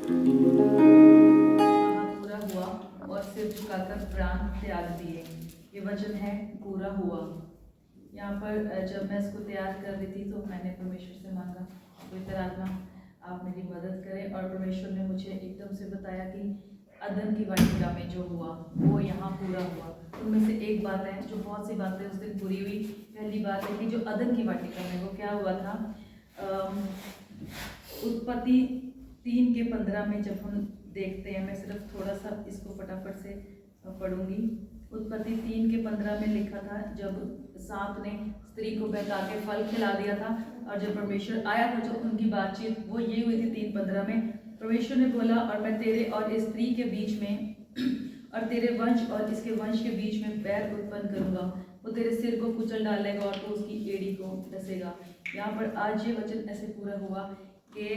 पूरा हुआ और सिर झुकाकर प्राण त्याग दिए। ये वचन है पूरा हुआ। यहाँ पर जब मैं इसको तैयार कर रही थी तो मैंने परमेश्वर से मांगा, पवित्र आत्मा आप मेरी मदद करें, और परमेश्वर ने मुझे एकदम से बताया कि अदन की वाटिका में जो हुआ वो यहाँ पूरा हुआ। उनमें से एक बात है, जो बहुत सी बातें उस दिन पूरी हुई। पहली बात है कि जो अदन की वाटिका में वो क्या हुआ था, उत्पत्ति 3:15 में जब हम देखते हैं, मैं सिर्फ थोड़ा सा इसको फटाफट से पढ़ूंगी। उत्पत्ति 3:15 में लिखा था, जब सांप ने स्त्री को बहका के फल खिला दिया था, और जब परमेश्वर आया था, जो उनकी बातचीत वो ये हुई थी 3:15 में। परमेश्वर ने बोला, और मैं तेरे और इस स्त्री के बीच में और तेरे वंश और इसके वंश के बीच में बैर उत्पन्न करूंगा, वो तेरे सिर को कुचल डालेगा और तू उसकी एड़ी को डसेगा। यहाँ पर आज ये वचन ऐसे पूरा हुआ कि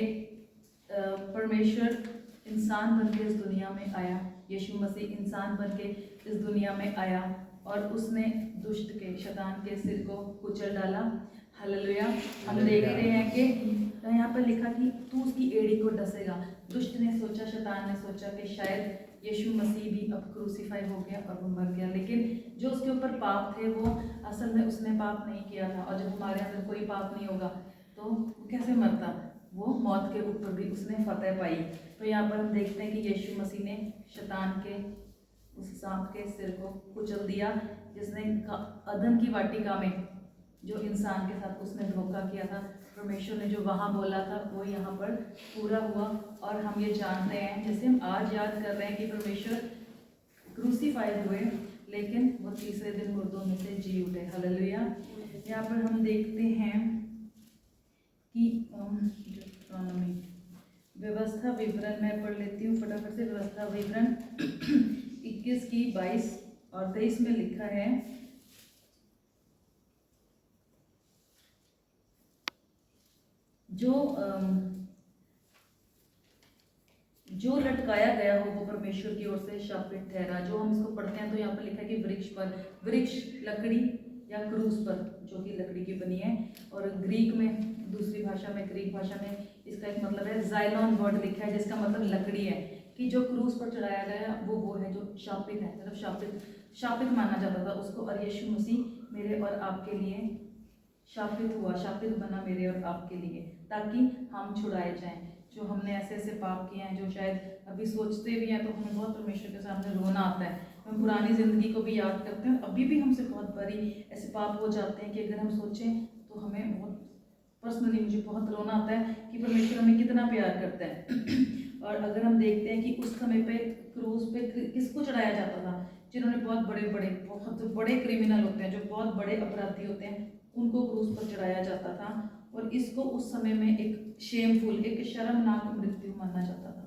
परमेश्वर इंसान बन के इस दुनिया में आया, यीशु मसीह इंसान बन के इस दुनिया में आया, और उसने दुष्ट के, शैतान के सिर को कुचल डाला। हालेलुया। हम देख रहे हैं कि यहाँ पर लिखा कि तू उसकी एड़ी को डसेगा। दुष्ट ने सोचा, शैतान ने सोचा कि शायद यीशु मसीह भी अब क्रूसीफाई हो गया और वो मर गया, लेकिन जो उसके ऊपर पाप थे वो असल में उसने पाप नहीं किया था। और जब हमारे अंदर कोई पाप नहीं होगा तो वो कैसे मरता, वो मौत के ऊपर भी उसने फतेह पाई। तो यहाँ पर हम देखते हैं कि यीशु मसीह ने शैतान के, उस सांप के सिर को कुचल दिया, जिसने अदन की वाटिका में जो इंसान के साथ उसने धोखा किया था। परमेश्वर ने जो वहाँ बोला था वो यहाँ पर पूरा हुआ। और हम ये जानते हैं, जैसे हम आज याद कर रहे हैं कि परमेश्वर क्रूसीफाइड हुए, लेकिन वो तीसरे दिन मुर्दों में से जी उठे। हालेलुया। यहाँ पर हम देखते हैं कि व्यवस्था विवरण मैं पढ़ लेती हूँ फटाफट से। व्यवस्था विवरण 21:22 और 23 में लिखा है, जो लटकाया गया हो वो परमेश्वर की ओर से शापित ठहरा। जो हम इसको पढ़ते हैं तो यहाँ पर लिखा है कि वृक्ष पर, वृक्ष लकड़ी या क्रूस पर जो कि लकड़ी की बनी है। और ग्रीक में, दूसरी भाषा में, ग्रीक भाषा में इसका एक मतलब है जाइलॉन वर्ड लिखा है, जिसका मतलब लकड़ी है, कि जो क्रूस पर चढ़ाया गया वो है जो शापित है, मतलब शापित माना जाता था उसको। और यीशु मसीह मेरे और आपके लिए शापित हुआ, शापित बना मेरे और आपके लिए, ताकि हम छुड़ाए जाएं। जो हमने ऐसे ऐसे पाप किए हैं, जो शायद अभी सोचते भी हैं तो हमें बहुत परमेश्वर के सामने रोना आता है। हम पुरानी ज़िंदगी को भी याद करते हैं, अभी भी हमसे बहुत बारी ऐसे पाप हो जाते हैं कि अगर हम सोचें तो हमें बहुत, पर्सनली मुझे बहुत रोना आता है कि परमेश्वर हमें कितना प्यार करता है। और अगर हम देखते हैं कि उस समय पे क्रूस पे किसको चढ़ाया जाता था, जिन्होंने बहुत बड़े क्रिमिनल होते हैं, जो बहुत बड़े अपराधी होते हैं, उनको क्रूस पर चढ़ाया जाता था। और इसको उस समय में एक शेमफुल, एक शर्मनाक मृत्यु माना जाता था।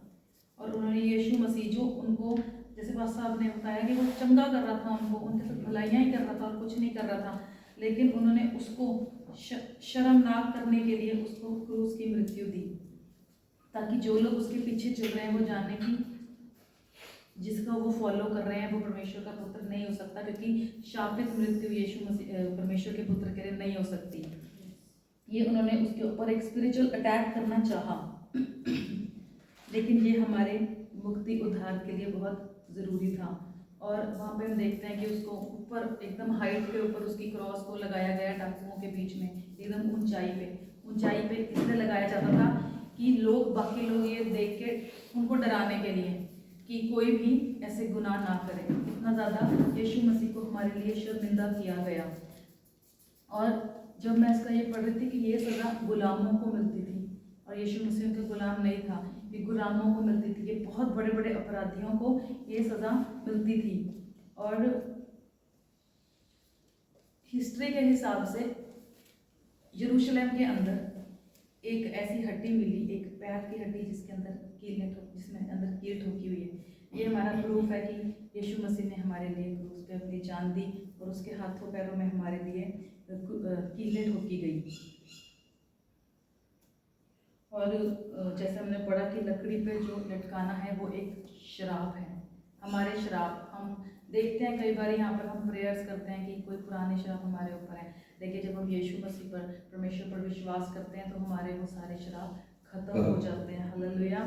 और उन्होंने यीशु मसीह, जो उनको, जैसे पास साहब ने बताया कि वो चंगा कर रहा था, उनको उनके साथ भलाइयाँ ही कर रहा था और कुछ नहीं कर रहा था, लेकिन उन्होंने उसको शर्मनाक करने के लिए उसको क्रूस की मृत्यु दी, ताकि जो लोग उसके पीछे चल रहे हैं वो जाने कि जिसका वो फॉलो कर रहे हैं वो परमेश्वर का पुत्र नहीं हो सकता, क्योंकि शापित मृत्यु यीशु मसीह परमेश्वर के पुत्र के लिए नहीं हो सकती। ये उन्होंने उसके ऊपर एक स्पिरिचुअल अटैक करना चाहा, लेकिन ये हमारे मुक्ति उद्धार के लिए बहुत ज़रूरी था। और वहाँ पे हम देखते हैं कि उसको ऊपर एकदम हाइट के ऊपर उसकी क्रॉस को लगाया गया, टापुओं के बीच में एकदम ऊंचाई पे इसलिए लगाया जाता था कि लोग, बाकी लोग ये देख के उनको डराने के लिए कि कोई भी ऐसे गुनाह ना करे। इतना ज़्यादा यीशु मसीह को हमारे लिए शर्मिंदा किया गया। और जब मैं इसका ये पढ़ रही थी कि ये सज़ा गुलामों को मिलती थी, और यीशु मसीह का गुलाम नहीं था, ये गुलामों को मिलती थी। ये बहुत बड़े बड़े अपराधियों को ये सज़ा मिलती थी। और हिस्ट्री के हिसाब से यरूशलेम के अंदर एक ऐसी हड्डी मिली, एक पैर की हड्डी जिसके अंदर जिसमें अंदर कील ठोकी हुई है। ये हमारा प्रूफ है कि यीशु मसीह ने हमारे लिए क्रूस पे अपनी जान दी, और उसके हाथों पैरों में हमारे लिए कीलें ठोकी गई। और जैसे हमने पढ़ा कि लकड़ी पे जो लटकाना है वो एक श्राप है, हमारे श्राप। हम देखते हैं कई बार यहाँ पर हम प्रेयर्स करते हैं कि कोई पुराने श्राप हमारे ऊपर है, लेकिन जब हम यीशु मसीह पर, परमेश्वर पर विश्वास करते हैं तो हमारे वो सारे श्राप खत्म हो जाते हैं। हालेलुया।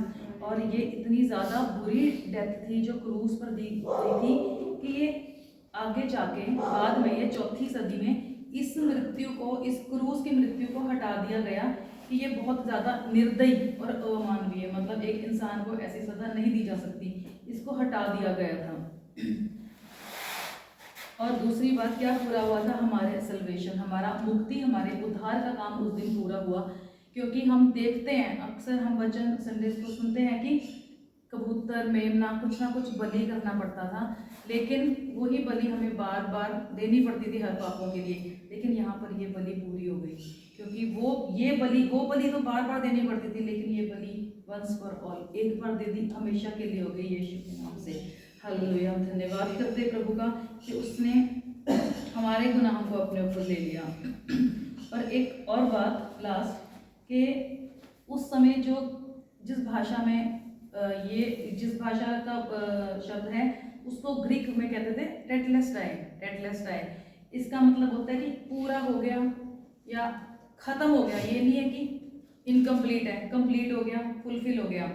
और ये इतनी ज़्यादा बुरी डेथ थी जो क्रूस पर दी गई थी कि ये आगे जाके बाद में ये 4वीं सदी में इस मृत्यु को, इस क्रूस की मृत्यु को हटा दिया गया कि ये बहुत ज़्यादा निर्दयी और अमानवीय, मतलब एक इंसान को ऐसी सज़ा नहीं दी जा सकती, इसको हटा दिया गया था। और दूसरी बात क्या पूरा हुआ था, हमारे सल्वेशन, हमारा मुक्ति, हमारे उद्धार का काम उस दिन पूरा हुआ। क्योंकि हम देखते हैं अक्सर, हम वचन संडे को सुनते हैं कि कबूतर मेमना कुछ ना कुछ बलि करना पड़ता था, लेकिन वही बलि हमें बार बार देनी पड़ती थी हर पापों के लिए। लेकिन यहाँ पर ये बलि पूरी हो गई, क्योंकि वो बलि तो बार बार देनी पड़ती थी, लेकिन ये बलि वंस फॉर ऑल, एक बार दे दी, हमेशा के लिए हो गई यीशु के नाम से। हालेलुया। हम धन्यवाद करते प्रभु का कि उसने हमारे गुनाहों को अपने ऊपर ले लिया। और एक और बात लास्ट, कि उस समय जो जिस भाषा में जिस भाषा का शब्द है उसको ग्रीक में कहते थे टेटलेस्टाई। इसका मतलब होता है कि पूरा हो गया या खत्म हो गया, ये नहीं है कि इनकम्प्लीट है, कंप्लीट हो गया, फुलफिल हो गया।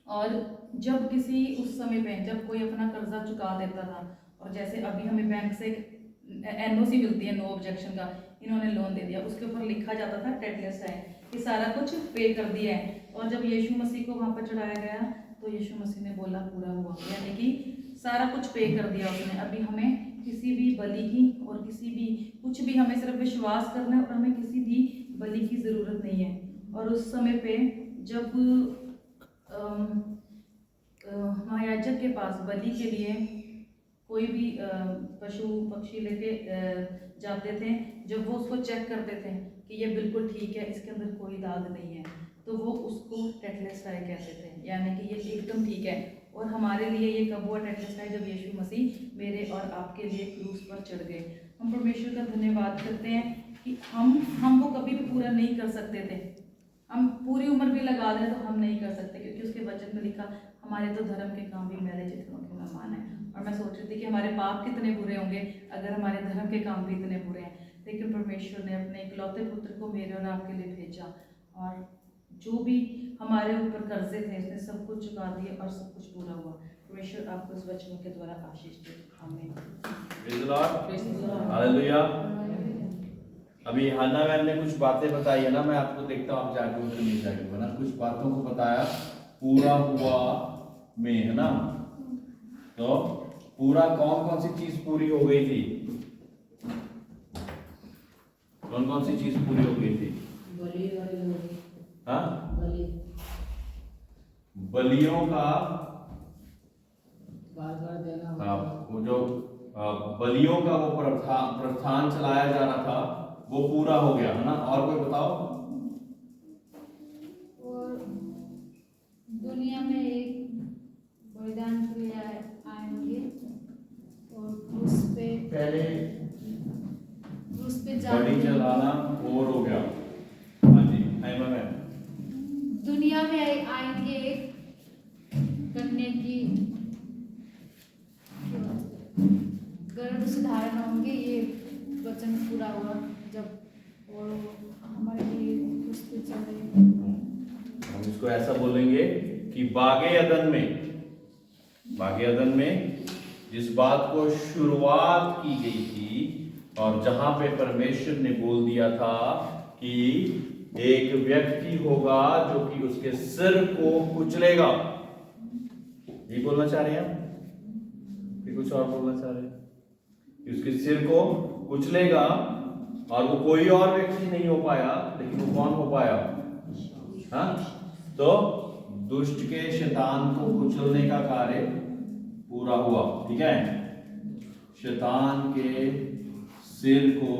और जब किसी उस समय पे जब कोई अपना कर्जा चुका देता था, और जैसे अभी हमें बैंक से NOC मिलती है, नो ऑब्जेक्शन का, इन्होंने लोन दे दिया, उसके ऊपर लिखा जाता था टेटलेस्टाई कि सारा कुछ पे कर दिया है। और जब यीशु मसीह को वहाँ पर चढ़ाया गया तो यीशु मसीह ने बोला पूरा हुआ, यानी कि सारा कुछ पे कर दिया उसने। अभी हमें किसी भी बलि की और किसी भी कुछ भी, हमें सिर्फ विश्वास करना है और हमें किसी भी बलि की ज़रूरत नहीं है। और उस समय पे जब महायाजक के पास बलि के लिए कोई भी पशु पक्षी लेके जाते थे, जब वो उसको चेक करते थे कि ये बिल्कुल ठीक है, इसके अंदर कोई दाग नहीं है, तो वो उसको टेटलेस्टाई कहते थे, यानी कि ये एकदम ठीक है। और हमारे लिए ये कब हुआ टेटलेस्टाई? जब यीशु मसीह मेरे और आपके लिए क्रूस पर चढ़ गए। हम परमेश्वर का धन्यवाद करते हैं कि हम वो कभी भी पूरा नहीं कर सकते थे, हम पूरी उम्र भी लगा दें तो हम नहीं कर सकते, क्योंकि उसके वचन में लिखा हमारे तो धर्म के काम भी मैले चित्रों के समान है। और मैं सोच रही थी कि हमारे पाप कितने बुरे होंगे अगर हमारे धर्म के काम भी इतने बुरे हैं, लेकिन परमेश्वर ने अपने इकलौते पुत्र को मेरे और आपके लिए भेजा, और जो भी हमारे ऊपर कर्जे थे उसने सब कुछ चुका दिए और सब कुछ पूरा हुआ। परमेश्वर आपको इस वचनों के द्वारा आशीष दे। आमीन। Praise the Lord. हालेलुया। अभी हाना मैम ने कुछ बातें बताई है ना, मैं आपको देखता हूँ आप जागरूक तो नहीं जागरूक है ना, कुछ बातों को बताया पूरा हुआ में, है ना। तो पूरा कौन कौन सी चीज पूरी हो गई थी? कौन कौन सी चीज पूरी हो गई थी? हाँ, बलियों का वो जो बलियों का वो प्रस्थान चलाया जा रहा था वो पूरा हो गया, है ना। और कोई बताओ? और दुनिया में एक बलिदान के लिए आएंगे और उस पे पहले बलि चलाना और हो गया। हाँ जी, मैम। दुनिया में आएंगे करने की गर्भ से धारण होंगे, ये वचन पूरा हुआ जब और हमारे लिए उस पे चले। हम इसको ऐसा बोलेंगे कि बागे अदन में जिस बात को शुरुआत की गई थी, और जहां पे परमेश्वर ने बोल दिया था कि एक व्यक्ति होगा जो कि उसके सिर को कुचलेगा। ये बोलना चाह रहे हैं हम कि कुछ और बोलना चाह रहे हैं? कि उसके सिर को कुचलेगा, और वो कोई और व्यक्ति नहीं हो पाया, लेकिन वो कौन हो पाया? हाँ, तो दुष्ट के शैतान को कुचलने का कार्य पूरा हुआ। ठीक है, शैतान के सिर को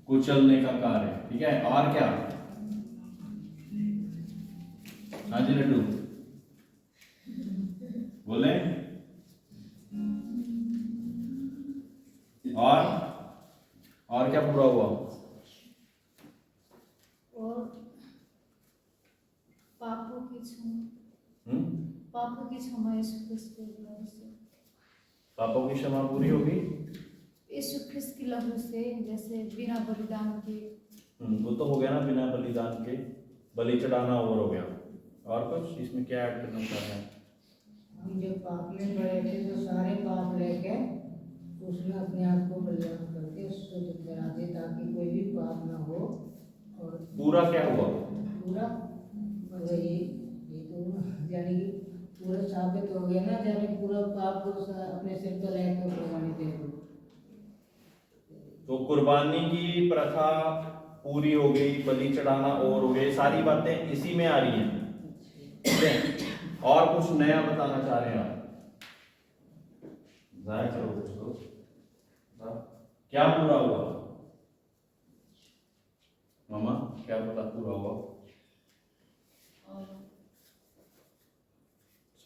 कुचलने का कार्य। ठीक है, और क्या? हाँ जी लड्डू बोले। और क्या पूरा हुआ? और पापों की क्षमा यीशु ख्रिस्त के लहू से। पापों की क्षमा पूरी होगी यीशु ख्रिस्त की लहू से, जैसे बिना बलिदान के। वो तो हो गया ना, बिना बलिदान के बलि चढ़ाना और हो गया। और कुछ इसमें क्या ऐड करना चाह रहे हैं? हम जब पाप में पड़े थे तो सारे पाप लेके उसमें अपने आप को बलिदान करके शुद्ध करा दे ताकि कोई भी पाप ना हो। और पूरा क्या हुआ? पूरा मतलब ये तो यानी कि पूरा साबित हो गया ना, यानी पूरा पाप को अपने सिर पर लेकर कुर्बानी दे दो। तो कुर्बानी की प्रथा पूरी हो गई, बलि चढ़ाना और हो गए, सारी बातें इसी में आ रही हैं। ठीक है, और कुछ नया बताना चाह रहे हैं आप? जाहिर करो कुछ तो। क्या पूरा हुआ मामा, क्या पता पूरा हुआ?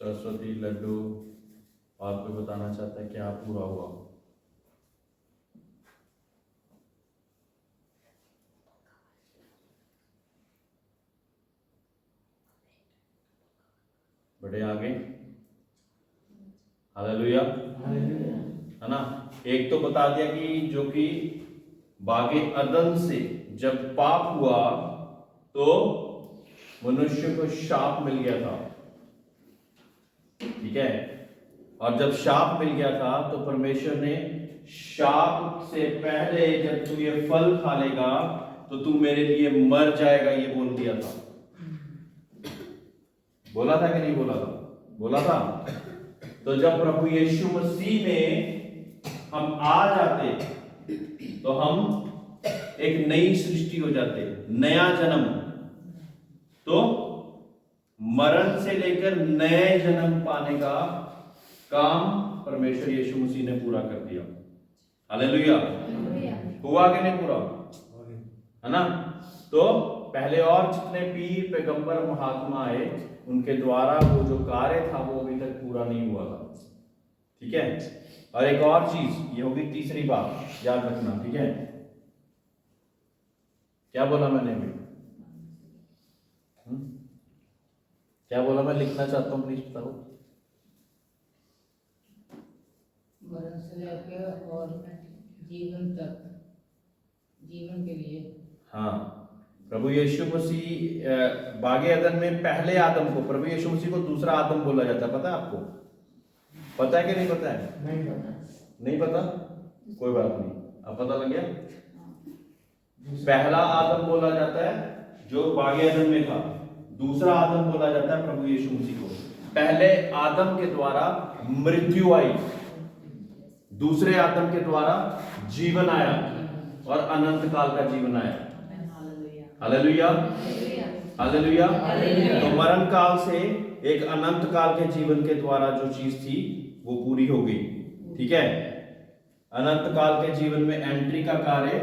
सरस्वती, लड्डू, और कोई बताना चाहता है क्या पूरा हुआ? बढ़े आगे। हालेलुया, है ना। एक तो बता दिया कि जो कि बागे अदन से जब पाप हुआ तो मनुष्य को शाप मिल गया था। ठीक है, और जब शाप मिल गया था तो परमेश्वर ने शाप से पहले जब तू ये फल खा लेगा तो तू मेरे लिए मर जाएगा, ये बोल दिया था। बोला था कि नहीं बोला था? बोला था। तो जब प्रभु यीशु मसीह में हम आ जाते तो हम एक नई सृष्टि हो जाते, नया जन्म। तो मरण से लेकर नए जन्म पाने का काम परमेश्वर यीशु मसीह ने पूरा कर दिया। हालेलुया। हुआ कि नहीं पूरा? है ना। तो पहले और जितने पीर, पैगंबर, महात्मा आए उनके द्वारा वो जो कार्य था वो अभी तक पूरा नहीं हुआ था। ठीक है, और एक और चीज ये होगी, तीसरी बात याद रखना। ठीक है, क्या बोला मैंने अभी? क्या बोला? मैं लिखना चाहता हूँ, प्लीज बताओ। मरण से लेकर और जीवन तक, जीवन के लिए। हाँ, प्रभु यीशु मसीह बागे अदन में पहले आदम को, प्रभु यीशु मसीह को दूसरा आदम बोला जाता है। पता है आपको? पता है कि नहीं पता है? नहीं पता। नहीं पता, कोई बात नहीं, अब पता लग गया। पहला आदम बोला जाता है जो बागे अदन में था, दूसरा आदम बोला जाता है प्रभु यीशु मसीह को। पहले आदम के द्वारा मृत्यु आई, दूसरे आदम के द्वारा जीवन आया और अनंत काल का जीवन आया। Hallelujah, hallelujah. तो मरण काल से एक अनंत काल के जीवन के द्वारा जो चीज थी वो पूरी हो गई। ठीक है, अनंत काल के जीवन में एंट्री का कार्य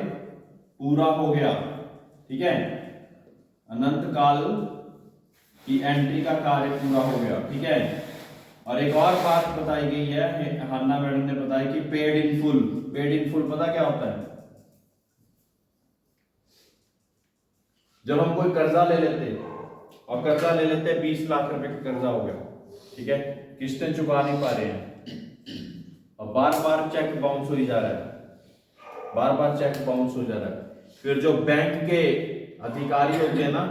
पूरा हो गया। ठीक है, अनंत काल की एंट्री का कार्य पूरा हो गया। ठीक है, और एक और बात बताई गई है, हन्ना मैडम ने बताया कि paid in full. Paid in full पता क्या होता है? जब हम कोई कर्जा ले लेते और कर्जा ले लेते 20 लाख रुपए का कर्जा हो गया, ठीक है, किस्तें चुका नहीं पा रहे हैं और बार बार चेक बाउंस हो ही जा रहा है, बार बार चेक बाउंस हो जा रहा है। फिर जो बैंक के अधिकारी होते हैं ना,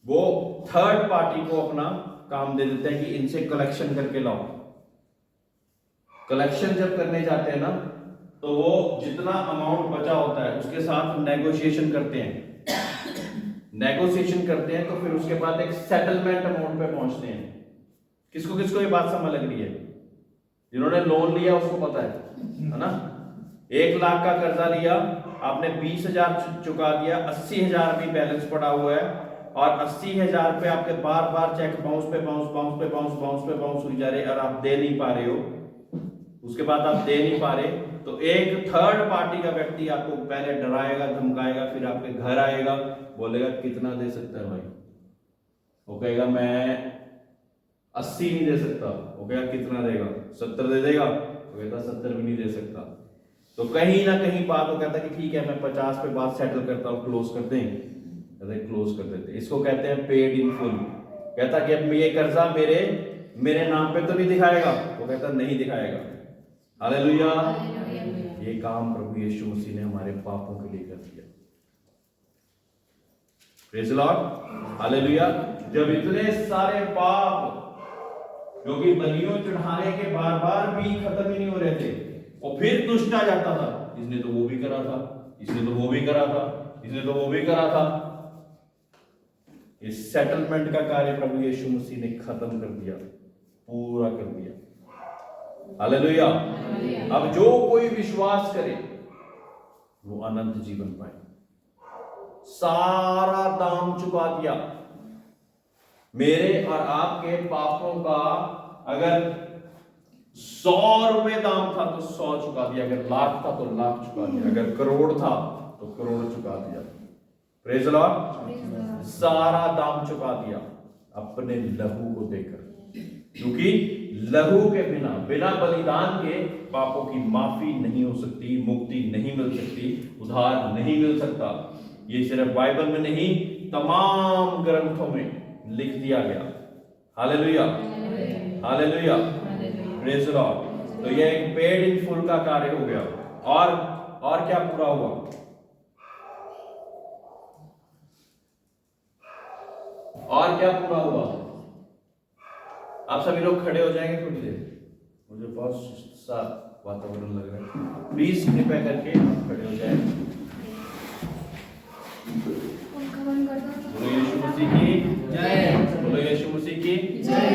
वो थर्ड पार्टी को अपना काम दे देते हैं कि इनसे कलेक्शन करके लाओ। कलेक्शन जब करने जाते हैं ना तो वो जितना अमाउंट बचा होता है उसके साथ नेगोशिएशन करते हैं, नेगोशिएशन करते हैं तो फिर उसके बाद एक सेटलमेंट अमाउंट पे पहुंचते हैं। किसको किसको ये बात समझ लग रही है? जिन्होंने लोन लिया उसको पता है ना। 1 लाख का कर्जा लिया आपने, 20,000 चुका दिया, 80,000 भी बैलेंस पड़ा हुआ है और 80,000 पे आपके बार बार चेक बाउंस पे बाउंस, बाउंस पे बाउंस, बाउंस पे बाउंस हो जा रहे और आप दे नहीं पा रहे हो। उसके बाद आप दे नहीं पा रहे तो एक थर्ड पार्टी का व्यक्ति आपको पहले डराएगा, धमकाएगा, फिर आपके घर आएगा, बोलेगा कितना दे सकता है भाई? वो कहेगा मैं 80 नहीं दे सकता। वो कहेगा कितना देगा? 70 दे देगा? वो कहता 70 भी नहीं दे सकता। तो कहीं ना कहीं बात वो कहता कि ठीक है मैं 50 पे बात सेटल करता हूँ, क्लोज कर दें, कहते क्लोज कर देते। इसको कहते हैं पेड इन फुल। कहता कि अब ये कर्जा मेरे नाम पे तो नहीं दिखाएगा? वो कहता नहीं दिखाएगा। हालेलुया। ये काम प्रभु यीशु मसीह ने हमारे पापों के लिए कर दिया। Praise the Lord, hallelujah. जब इतने सारे पाप जो कि बलियों चढ़ाने के बार बार भी खत्म ही नहीं हो रहे थे, और फिर दुष्ट आ जाता था, इसने तो वो भी करा था, इसने तो वो भी करा था, इसने तो वो भी करा था। इस सेटलमेंट का कार्य प्रभु यीशु मसीह ने खत्म कर दिया, पूरा कर दिया, हालेलुया। अब जो कोई विश्वास करे वो अनंत जीवन पाए। सारा दाम चुका दिया। मेरे और आपके पापों का अगर 100 रुपए दाम था तो 100 चुका दिया, अगर लाख था तो लाख चुका दिया, अगर करोड़ था तो करोड़ चुका दिया। प्रेज़ द लॉर्ड, सारा दाम चुका दिया अपने लहू को देकर, क्योंकि लहू के बिना, बिना बलिदान के पापों की माफी नहीं हो सकती, मुक्ति नहीं मिल सकती, उद्धार नहीं मिल सकता। ये सिर्फ बाइबल में नहीं, तमाम ग्रंथों में लिख दिया गया। Hallelujah, hallelujah, praise the Lord. तो ये एक पेड इन फुल का कार्य हो गया। और क्या पूरा हुआ? और क्या पूरा हुआ? आप सभी लोग खड़े हो जाएंगे थोड़ी देर, मुझे बहुत सुस्त सा वातावरण लग रहा है। प्लीज कृपया करके आप खड़े हो जाएं। बोलो यीशु मसीह की जय, बोलो यीशु मसीह की जय।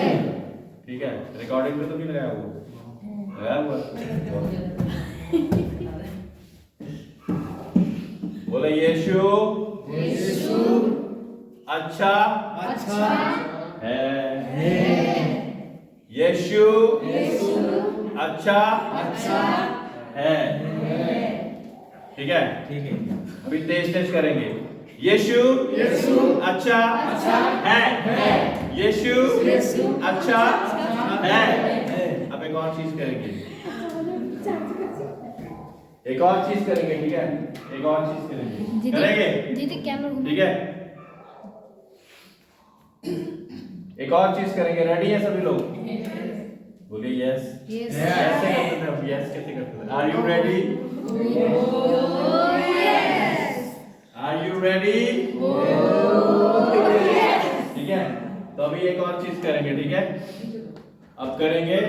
ठीक है, रिकॉर्डिंग में तो नहीं लगाया हुआ, लगाया हुआ। बोलो यीशु अच्छा है। यीशु अच्छा है। ठीक है, अभी तेज करेंगे। यीशु अच्छा है। यीशु अच्छा है। अब एक और चीज करेंगे, एक और चीज करेंगे। ठीक है, एक और चीज करेंगे, दीदी कैमरा घुमा। ठीक है, एक और चीज करेंगे। रेडी है सभी लोग? बोलिए यस। Yes. कैसे करते हैं हम? यस कैसे करते हैं? Are you ready? Are you ready? ठीक है, तो अभी एक और चीज करेंगे। ठीक है, अब करेंगे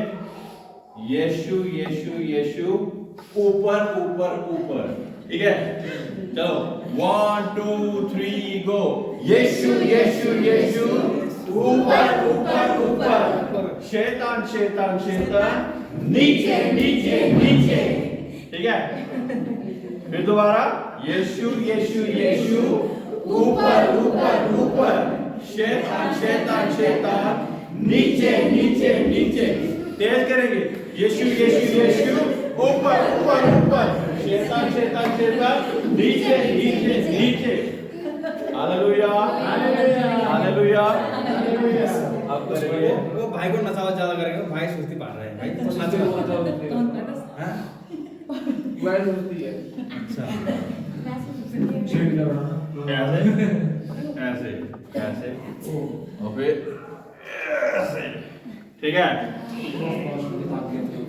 यीशु यीशु यीशु ऊपर ऊपर ऊपर। ठीक है, चलो 1 2 3 गो। यीशु यीशु यीशु ऊपर ऊपर ऊपर, शैतान शैतान शैतान नीचे नीचे नीचे। ठीक है, फिर दोबारा यीशु यीशु यीशु ऊपर ऊपर ऊपर, शैतान शैतान शैतान नीचे नीचे नीचे। तेज करेंगे, यीशु यीशु यीशु ऊपर ऊपर ऊपर, शैतान शैतान शैतान नीचे नीचे नीचे। Hallelujah hallelujah hallelujah. अब करेंगे, वो भाई को नचावा ज्यादा करेंगे, भाई सुस्ती पा रहा है। भाई तो नाच हां मैं सुस्ती है। अच्छा ऐसे ऐसे ऐसे और फिर ऐसे। ठीक है,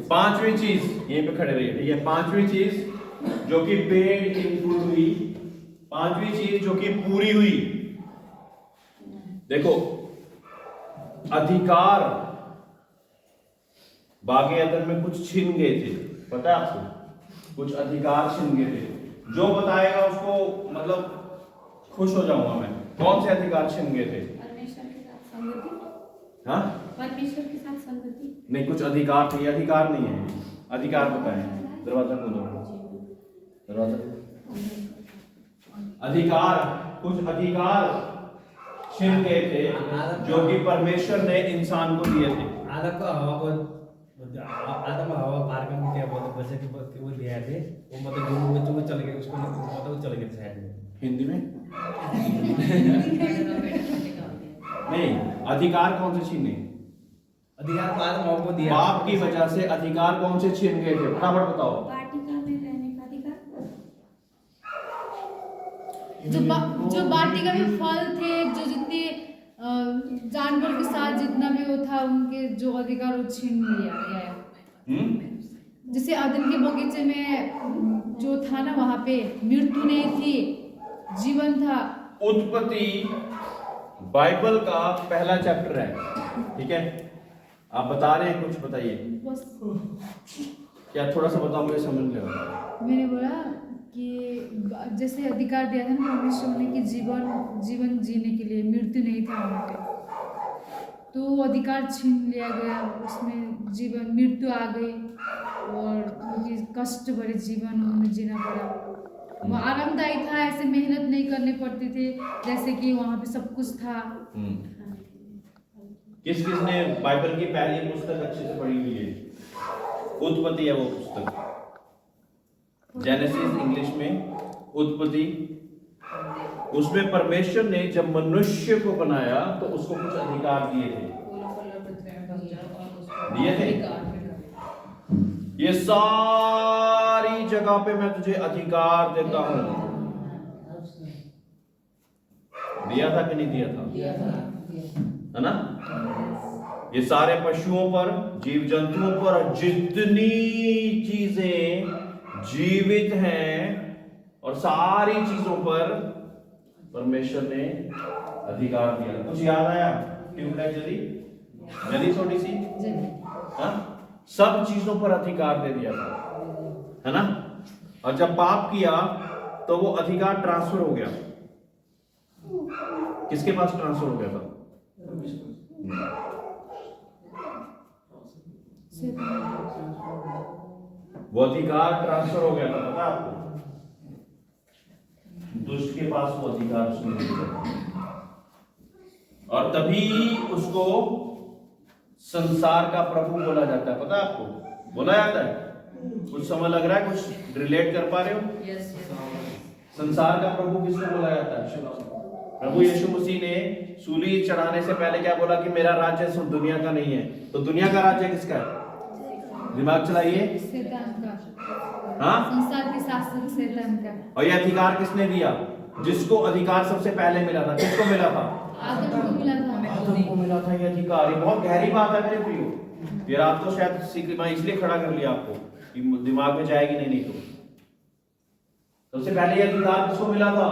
पांचवी चीज यहीं पे खड़े रहिए। ठीक है, पांचवी चीज जो कि पेड इन फुल हुई, पांचवी चीज जो कि पूरी हुई। देखो, अधिकार बागे अदन में कुछ छीन गए थे, पता है आपको? कुछ अधिकार छीन गए थे। जो बताएगा उसको मतलब खुश हो जाऊंगा मैं। कौन से अधिकार छीन गए थे? परमेश्वर के साथ संगति। हाँ, परमेश्वर के साथ संगति। नहीं, कुछ अधिकार थे। अधिकार नहीं है, अधिकार बताएं। दरवाजा खोलो, दरवाजा। अधिकार, कुछ अधिकार छीन गए थे जो कि परमेश्वर ने इंसान को दिए थे। आदम को हवा को, आदम हवा पार करने के बाद बचे के वो दिया थे, वो मतलब दोनों बच्चों को चले गए, उसको मतलब वो चले गए साइड में। हिंदी में नहीं, अधिकार कौन से छीने? अधिकार को आदम हवा को दिया, पाप की वजह से अधिकार कौन से छीन गए थे? फटाफट बताओ। वाटिका में रहने का अधिकार। जो वाटिका में फल थे, जो जितने जानवर के साथ जितना भी वो था, उनके जो अधिकार वो छीन लिया। जैसे अदन के बगीचे में जो था ना, वहाँ पे मृत्यु नहीं थी, जीवन था, उत्पत्ति बाइबल का पहला चैप्टर है, ठीक है। आप बता रहे हैं, कुछ बताइए, बस क्या थोड़ा सा बताओ, मुझे समझ नहीं आ रहा। मैंने बोला कि जैसे अधिकार दिया था ना परमेश्वर ने कि जीवन जीने के लिए, मृत्यु नहीं था वहाँ पे, तो वो अधिकार छीन लिया गया, उसमें मृत्यु आ गई और उनकी कष्ट भरे जीवन उन्हें जीना पड़ा। वो आरामदायी था, ऐसे मेहनत नहीं करनी पड़ती थी, जैसे कि वहाँ पे सब कुछ था। किस किस ने बाइबल की पहली पुस्तक अच्छे से पढ़ी हुई है? उत्पत्ति है वो पुस्तक, जेनेसिस इंग्लिश में, उत्पत्ति। उसमें परमेश्वर ने जब मनुष्य को बनाया तो उसको कुछ अधिकार दिए थे, ये सारी जगह पे मैं तुझे अधिकार देता हूं। दिया था कि नहीं दिया था? है ना? ये सारे पशुओं पर, जीव जंतुओं पर, जितनी चीजें जीवित हैं और सारी चीजों पर परमेश्वर ने अधिकार दिया। कुछ याद आया? जल्दी थोड़ी सी, हाँ? सब चीजों पर अधिकार दे दिया था, है ना? और जब पाप किया तो वो अधिकार ट्रांसफर हो गया। किसके पास ट्रांसफर हो गया था? वो अधिकार ट्रांसफर हो गया था, पता है आपको? दुष्ट के पास वो अधिकार उसने दे दिया, और तभी उसको संसार का प्रभु बोला जाता है। पता है आपको? बोला जाता है। कुछ समझ लग रहा है? कुछ रिलेट कर पा रहे हो? संसार का प्रभु किसको बोला जाता है? प्रभु यीशु मसीह ने सूली चढ़ाने से पहले क्या बोला कि मेरा राज्य दुनिया का नहीं है। तो दुनिया का राज्य किसका है? दिमाग चलाइए। शैतान का। हाँ? संसार के शासक शैतान का। और ये अधिकार किसने दिया? जिसको अधिकार सबसे पहले मिला था, किसको मिला था? आदम को मिला था। आदम को मिला था ये अधिकार। ये बहुत गहरी बात है मेरे प्रियो। ये रात को शायद मैं इसलिए खड़ा कर लिया आपको कि दिमाग में जाएगी नहीं तो। सबसे पहले ये अधिकार किसको मिला था?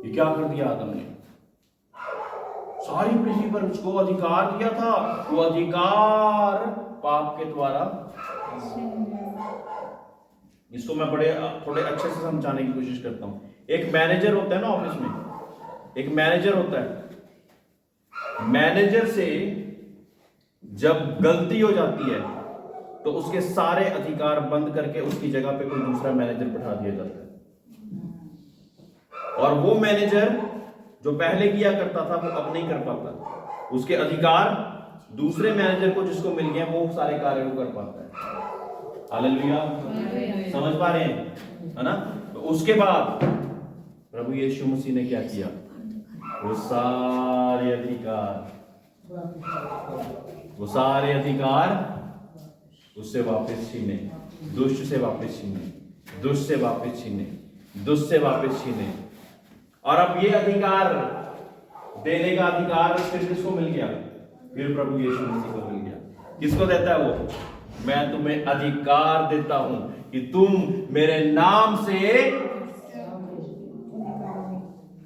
ये क्या कर दिया आदम ने? सारी पृथ्वी पर उसको अधिकार दिया था। वो अधिकार पाप के द्वारा, इसको मैं थोड़े अच्छे से समझाने की कोशिश करता हूं। एक मैनेजर होता है ना ऑफिस में, एक मैनेजर होता है। मैनेजर से जब गलती हो जाती है तो उसके सारे अधिकार बंद करके उसकी जगह पे कोई दूसरा मैनेजर बैठा दिया जाता है, और वो मैनेजर जो पहले किया करता था वो अब नहीं कर पाता। उसके अधिकार दूसरे मैनेजर को जिसको मिल गए वो सारे कार्य वो कर पाता है। हालेलुया, समझ पा रहे हैं? है ना? तो उसके बाद प्रभु यीशु मसीह ने क्या किया? वो सारे अधिकार उससे वापस छीने, दुष्ट से वापस छीने, दुष्ट से वापस छीने, दुष्ट से वापस छीने। और अब ये अधिकार देने का अधिकार फिर किसको मिल गया? फिर प्रभु यीशु मसीह को मिल गया। किसको देता है वो? मैं तुम्हें अधिकार देता हूं कि तुम मेरे नाम से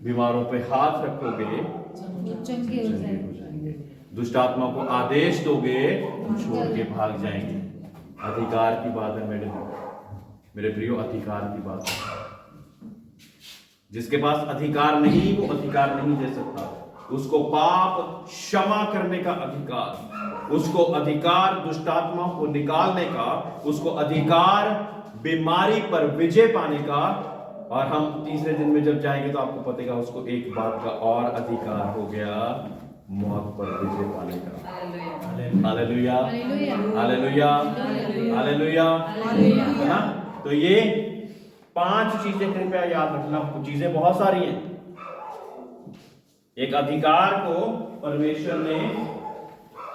बीमारों पे हाथ रखोगे, चंगे हो जाएंगे। दुष्ट आत्मा को आदेश दोगे, छोड़ के भाग जाएंगे। अधिकार की बात है मेरे प्रियो, अधिकार की बात है। जिसके पास अधिकार नहीं, वो अधिकार नहीं दे सकता। उसको पाप क्षमा करने का अधिकार, उसको अधिकार दुष्टात्मा को निकालने का, उसको अधिकार बीमारी पर विजय पाने का। और हम तीसरे दिन में जब जाएंगे तो आपको पतेगा उसको एक बात का और अधिकार हो गया, मौत पर विजय पाने का। हालेलुया, हालेलुया, हालेलुया, है ना? तो ये 5 चीजें कृपया याद रखना। चीजें बहुत सारी हैं। एक अधिकार को परमेश्वर ने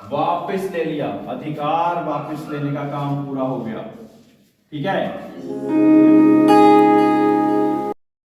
वापस ले लिया, अधिकार वापस लेने का काम पूरा हो गया, ठीक है?